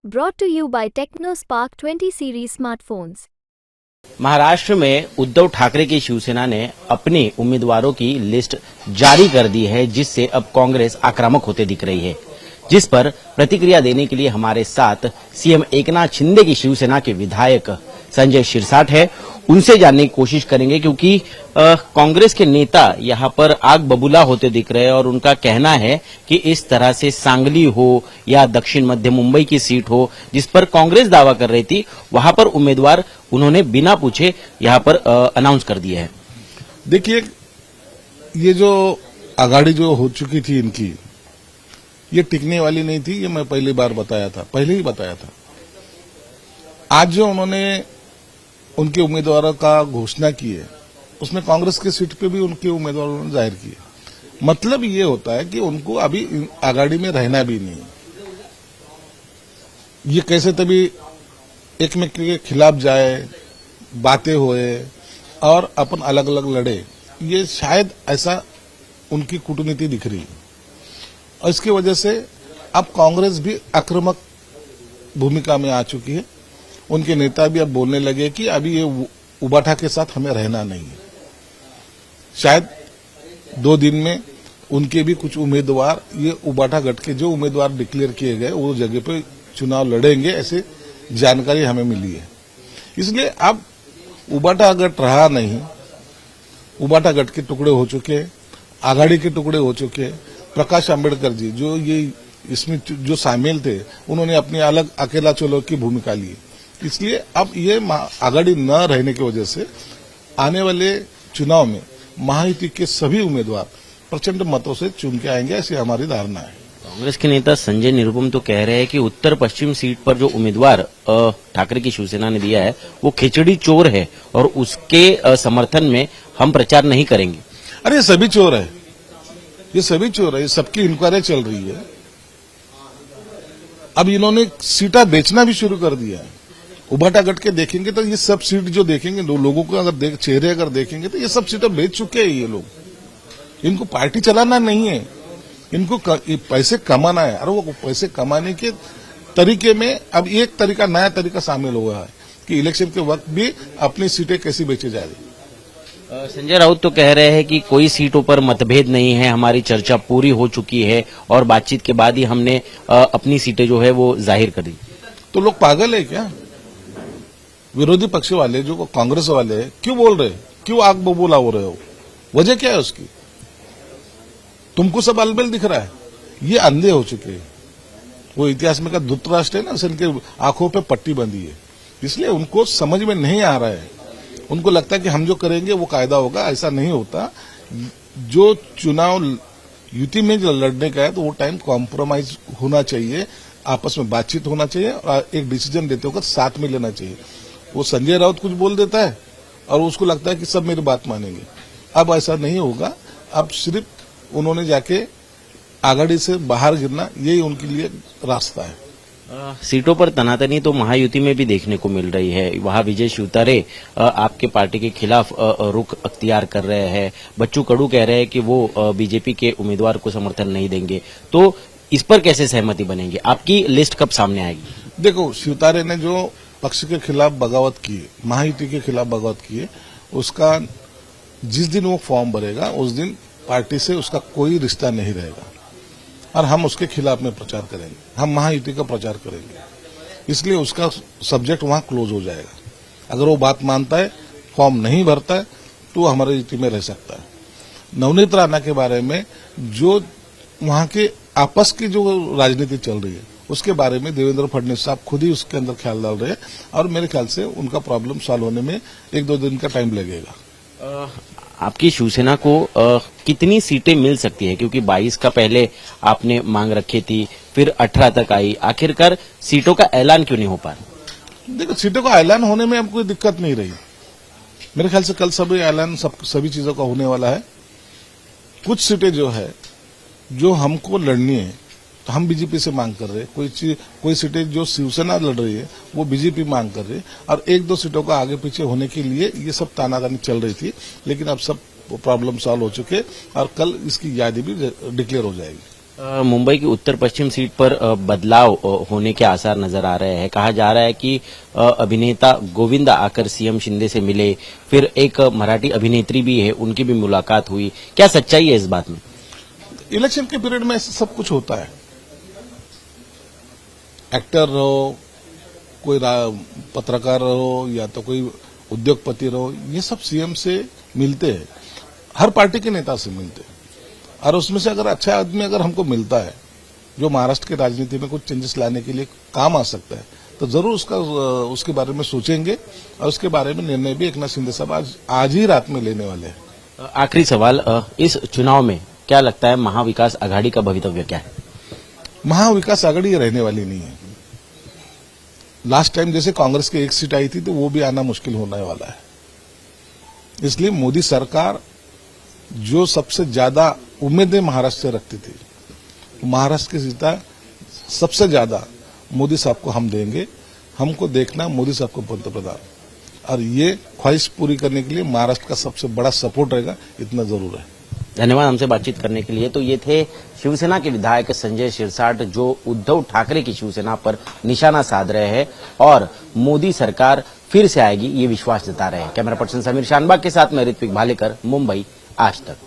Brought to you by TechnoSpark 20 series smartphones. Maharashtra में उद्धव ठाकरे की शिवसेना ने अपने उम्मीदवारों की लिस्ट जारी कर दी है, जिससे अब कांग्रेस आक्रामक होते दिख रही है। जिस पर प्रतिक्रिया देने के लिए हमारे साथ सीएम एकनाथ शिंदे की शिवसेना के विधायक संजय शिरसाट है। उनसे जानने की कोशिश करेंगे, क्योंकि कांग्रेस के नेता यहां पर आग बबूला होते दिख रहे हैं और उनका कहना है कि इस तरह से सांगली हो या दक्षिण मध्य मुंबई की सीट हो जिस पर कांग्रेस दावा कर रही थी, वहां पर उम्मीदवार उन्होंने बिना पूछे यहां पर अनाउंस कर दिया है। देखिए, ये जो आगाड़ी जो हो चुकी थी इनकी, ये टिकने वाली नहीं थी। ये मैं पहली बार पहले ही बताया था। आज जो उन्होंने उनके उम्मीदवारों का घोषणा की है, उसमें कांग्रेस की सीट पे भी उनके उम्मीदवारों ने जाहिर किए। मतलब ये होता है कि उनको अभी आगाड़ी में रहना भी नहीं। ये कैसे तभी एक में के खिलाफ जाए, बातें होए और अपन अलग अलग लड़े, ये शायद ऐसा उनकी कूटनीति दिख रही है। और इसकी वजह से अब कांग्रेस भी आक्रामक भूमिका में आ चुकी है। उनके नेता भी अब बोलने लगे कि अभी ये उबाठा के साथ हमें रहना नहीं है। शायद 2 दिन में उनके भी कुछ उम्मीदवार, ये उबाठा गठ के जो उम्मीदवार डिक्लेयर किए गए, वो जगह पे चुनाव लड़ेंगे, ऐसे जानकारी हमें मिली है। इसलिए अब उबाठा गठ रहा नहीं। उबाठा गठ के टुकड़े हो चुके, आघाड़ी के टुकड़े हो चुके। प्रकाश आंबेडकर जी जो ये इसमें जो शामिल थे, उन्होंने अपनी अलग अकेला चलो की भूमिका ली। इसलिए अब ये आघाड़ी न रहने की वजह से आने वाले चुनाव में महायुति के सभी उम्मीदवार प्रचंड मतों से चुन के आएंगे, ऐसी हमारी धारणा है। कांग्रेस के नेता संजय निरुपम तो कह रहे हैं कि उत्तर पश्चिम सीट पर जो उम्मीदवार ठाकरे की शिवसेना ने दिया है वो खिचड़ी चोर है और उसके समर्थन में हम प्रचार नहीं करेंगे। अरे ये सभी चोर है, ये सभी चोर है। सबकी इंक्वायरी चल रही है। अब इन्होंने सीटा बेचना भी शुरू कर दिया है। उबाटा गठ के देखेंगे तो ये सब सीट जो देखेंगे, लोगों को अगर चेहरे अगर देखेंगे तो ये सब सीटें बेच चुके हैं ये लोग। इनको पार्टी चलाना नहीं है, इनको पैसे कमाना है। और वो पैसे कमाने के तरीके में अब एक तरीका, नया तरीका शामिल हुआ है कि इलेक्शन के वक्त भी अपनी सीटें कैसी बेची जा रही। संजय राउत तो कह रहे हैं कि कोई सीटों पर मतभेद नहीं है, हमारी चर्चा पूरी हो चुकी है और बातचीत के बाद ही हमने अपनी सीटें जो है वो जाहिर कर दी। तो लोग पागल है क्या? विरोधी पक्ष वाले जो कांग्रेस वाले क्यों बोल रहे, क्यों आग बबूला हो रहे हो? वजह क्या है उसकी? तुमको सब अलबेल दिख रहा है। ये अंधे हो चुके हैं। वो इतिहास में का धृतराष्ट्र है ना, उनके आंखों पे पट्टी बंधी है। इसलिए उनको समझ में नहीं आ रहा है। उनको लगता है कि हम जो करेंगे वो कायदा होगा। ऐसा नहीं होता। जो चुनाव युति में जो लड़ने का है तो वो टाइम कॉम्प्रोमाइज होना चाहिए, आपस में बातचीत होना चाहिए और एक डिसीजन देते होकर साथ में लेना चाहिए। वो संजय राउत कुछ बोल देता है और उसको लगता है कि सब मेरी बात मानेंगे। अब ऐसा नहीं होगा। अब सिर्फ उन्होंने जाके आघाड़ी से बाहर गिरना, यही उनके लिए रास्ता है। सीटों पर तनातनी तो महायुति में भी देखने को मिल रही है। वहां विजय शिवतारे आपके पार्टी के खिलाफ रुख अख्तियार कर रहे हैं। बच्चू कडू कह रहे हैं कि वो बीजेपी के उम्मीदवार को समर्थन नहीं देंगे। तो इस पर कैसे सहमति बनेगी? आपकी लिस्ट कब सामने आएगी? देखो, शिवतारे ने जो पक्ष के खिलाफ बगावत की, महायुति के खिलाफ बगावत की, उसका जिस दिन वो फॉर्म भरेगा उस दिन पार्टी से उसका कोई रिश्ता नहीं रहेगा और हम उसके खिलाफ में प्रचार करेंगे। हम महायुति का प्रचार करेंगे। इसलिए उसका सब्जेक्ट वहां क्लोज हो जाएगा। अगर वो बात मानता है, फॉर्म नहीं भरता है, तो हमारे युति में रह सकता है। नवनीत राणा के बारे में जो वहां के आपस की जो राजनीति चल रही है, उसके बारे में देवेंद्र फडणवीस साहब खुद ही उसके अंदर ख्याल डाल रहे हैं और मेरे ख्याल से उनका प्रॉब्लम सॉल्व होने में 1-2 दिन का टाइम लगेगा। आपकी शिवसेना को कितनी सीटें मिल सकती है? क्योंकि 22 का पहले आपने मांग रखी थी, फिर 18 तक आई। आखिरकार सीटों का ऐलान क्यों नहीं हो पा रहा? देखो, सीटों का ऐलान होने में अब कोई दिक्कत नहीं रही। मेरे ख्याल से कल सभी ऐलान सभी चीजों का होने वाला है। कुछ सीटें जो है जो हमको लड़नी है तो हम बीजेपी से मांग कर रहे हैं। कोई सीटें जो शिवसेना लड़ रही है वो बीजेपी मांग कर रही है और 1-2 सीटों का आगे पीछे होने के लिए ये सब तानातानी चल रही थी। लेकिन अब सब प्रॉब्लम सॉल्व हो चुके और कल इसकी यादी भी डिक्लेयर हो जाएगी। मुंबई की उत्तर पश्चिम सीट पर बदलाव होने के आसार नजर आ रहे हैं। कहा जा रहा है कि अभिनेता गोविंदा आकर सीएम शिंदे से मिले, फिर एक मराठी अभिनेत्री भी है, उनकी भी मुलाकात हुई। क्या सच्चाई है इस बात में? इलेक्शन के पीरियड में ऐसा सब कुछ होता है। एक्टर रहो, कोई पत्रकार रहो या तो कोई उद्योगपति रहो, ये सब सीएम से मिलते हैं, हर पार्टी के नेता से मिलते हैं। और उसमें से अगर अच्छा आदमी अगर हमको मिलता है जो महाराष्ट्र की राजनीति में कुछ चेंजेस लाने के लिए काम आ सकता है, तो जरूर उसके बारे में सोचेंगे और उसके बारे में निर्णय भी एकनाथ शिंदे साहब आज ही रात में लेने वाले हैं। आखिरी सवाल, इस चुनाव में क्या लगता है महाविकास आघाड़ी का भवितव्य क्या है? महाविकास आघाड़ी रहने वाली नहीं है। लास्ट टाइम जैसे कांग्रेस की एक सीट आई थी तो वो भी आना मुश्किल होने वाला है। इसलिए मोदी सरकार जो सबसे ज्यादा उम्मीदें महाराष्ट्र से रखती थी, महाराष्ट्र की सीटा सबसे ज्यादा मोदी साहब को हम देंगे। हमको देखना मोदी साहब को पंतप्रधान, और ये ख्वाहिश पूरी करने के लिए महाराष्ट्र का सबसे बड़ा सपोर्ट रहेगा, इतना जरूर है। धन्यवाद हमसे बातचीत करने के लिए। तो ये थे शिवसेना के विधायक संजय शिरसाट, जो उद्धव ठाकरे की शिवसेना पर निशाना साध रहे हैं और मोदी सरकार फिर से आएगी ये विश्वास जता रहे हैं। कैमरा पर्सन समीर शानबाग के साथ मैं ऋत्विक भालेकर, मुंबई आज तक।